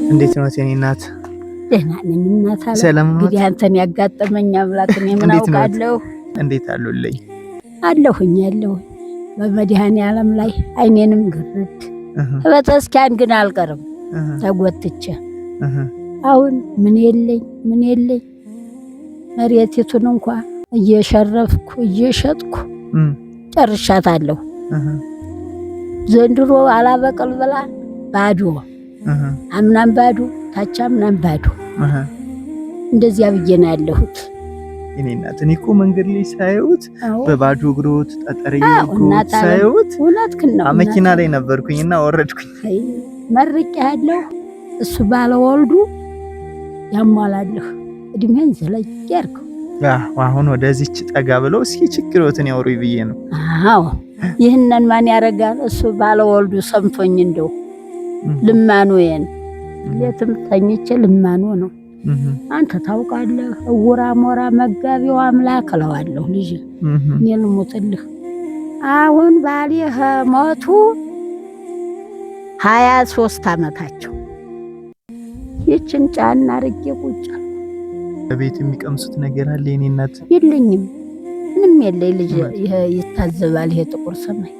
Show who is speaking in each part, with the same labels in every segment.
Speaker 1: እንዴት ነው የኔ እናት?
Speaker 2: ደህና ነኝ እናት አለ።
Speaker 1: ሰላም ነው?
Speaker 2: እንግዲህ አንተን ያጋጠመኝ አምላክ እኔ ምን አውቃለሁ?
Speaker 1: እንዴት አሉልኝ?
Speaker 2: አለሁኝ በመድኃኔዓለም ላይ አይኔንም ግርድ በተስኪያን ግን አልቀርም ተጎትቼ አሁን ምን የለኝ መሬቲቱን እንኳን እየሸረፍኩ እየሸጥኩ ጨርሻታለሁ። ዘንድሮ አላበቀል ብላ ባዶ አምናም ባዶ ታች አምናም ባዶ እንደዚያ ብዬ ነው ያለሁት።
Speaker 1: እኔ እናት እኔ እኮ መንገድ ላይ ሳይውት በባዶ እግሮት ጠጠርዬ ሳይውት መኪና ላይ ነበርኩኝና ወረድኩኝ።
Speaker 2: መርቄ ያለው እሱ ባለወልዱ ያሟላልህ እድሜን ዘለይ ያርኩ።
Speaker 1: አሁን ወደዚች ጠጋ ብለው እስኪ ችግሮትን ያወሩኝ ብዬ ነው።
Speaker 2: አዎ ይህንን ማን ያረጋል? እሱ ባለወልዱ ሰምቶኝ እንደው ልማኖዬን የትም ተኝቼ ልማኖ ነው። አንተ ታውቃለህ እውራ ሞራ መጋቢው አምላክ እለዋለሁ። ልጅ እኔ ልሞትልህ አሁን ባሌህ ሞቱ 23 ዓመታቸው። ይችን ጫና አርጌ ቁጭ
Speaker 1: በቤት የሚቀምሱት ነገር አለ? የኔ እናት
Speaker 2: የለኝም፣ ምንም የለኝ። ልጅ ይሄ ይታዘባል። ይሄ ጥቁር ሰማይ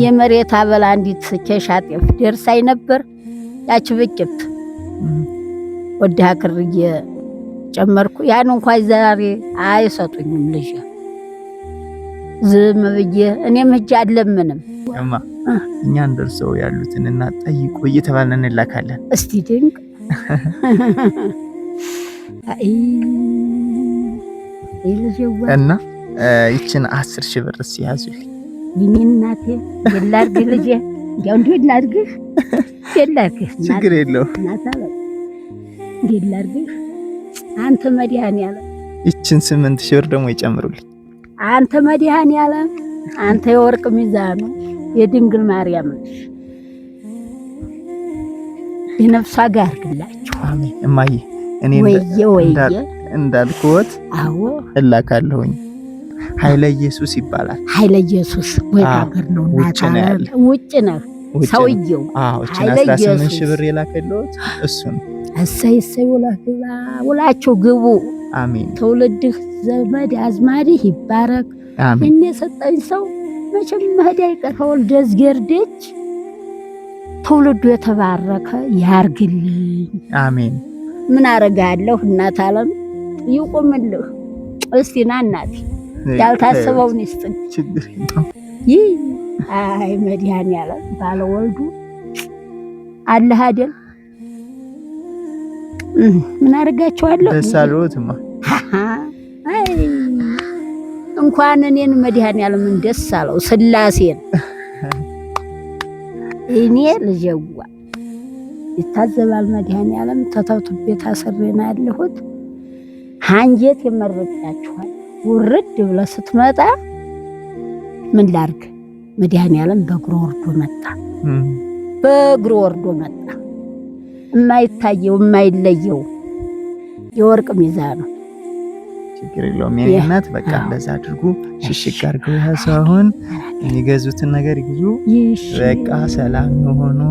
Speaker 2: የመሬት አበላ አንዲት ኬሻ ጤፍ ደርሳይ ነበር። ያች ብጭት ወደ አክርዬ ጨመርኩ። ያን እንኳን ዛሬ አይሰጡኝም። ልጅ ዝም ብዬ እኔም ሂጅ አልለምንም።
Speaker 1: እማ እኛ እንደርሰው ያሉትን እና ጠይቆ እየተባለን እንላካለን።
Speaker 2: እስቲ ድንቅ
Speaker 1: እና ይችን 10,000 ብር ሲያዙልኝ
Speaker 2: ይኔ እናቴ የላርግ ልጄ ያው እንዴ ላርግህ የላርግህ
Speaker 1: ችግር የለው
Speaker 2: እናታለ እንዴ ላርግህ አንተ መድኃኔዓለም
Speaker 1: ይችን 8,000 ብር ደግሞ ይጨምሩልኝ።
Speaker 2: አንተ መድኃኔዓለም አንተ የወርቅ ሚዛኑ የድንግል ማርያም የነፍሷ ጋር ግላችሁ
Speaker 1: አሜን። እማዬ እኔ እንዳልኩት
Speaker 2: አዎ
Speaker 1: እላካለሁኝ። ኃይለ ኢየሱስ ይባላል።
Speaker 2: ኃይለ ኢየሱስ ወይ ሀገር ነው
Speaker 1: ውጭ
Speaker 2: ነው ሰውየው።
Speaker 1: አዎ 18,000 ብር የላከልሁት እሱ ነው።
Speaker 2: እሰይ ውላችሁ ግቡ።
Speaker 1: አሜን።
Speaker 2: ትውልድህ ዘመድ አዝማድህ ይባረክ።
Speaker 1: አሜን።
Speaker 2: እኔ የሰጠኝ ሰው መቼም መሄድ አይቀረው ደዝገርደች ትውልዱ የተባረከ ያርግልኝ።
Speaker 1: አሜን።
Speaker 2: ምን አረጋለሁ እናት ዓለም ይቆምልህ። እስቲ ና እናቴ ያልታሰበውን ይስጥን።
Speaker 1: ችግር የለው።
Speaker 2: አይ መድኃኔዓለም ባለወልዱ አለህ አይደል? ምን አረጋቸዋለሁ?
Speaker 1: ደስ አለዎትማ።
Speaker 2: አይ እንኳን እኔን መድኃኔዓለምን ደስ አለው ስላሴን። እኔ ልጀዋ ይታዘባል መድኃኔዓለም ተተውት ቤት አሰረና ያለሁት አንጀት የመረጫችኋል። ውርድ ብለ ስትመጣ ምን ላርግ? መድኃኔዓለም በእግሩ ወርዶ መጣ። የማይታየው የማይለየው የወርቅ ሚዛኑ
Speaker 1: ችግር የለውም። የኔ እናት በቃ እንደዛ አድርጉ። ሽሽግ አድርገው ያሰው አሁን የሚገዙትን ነገር ይግዙ። በቃ ሰላም ሆኖ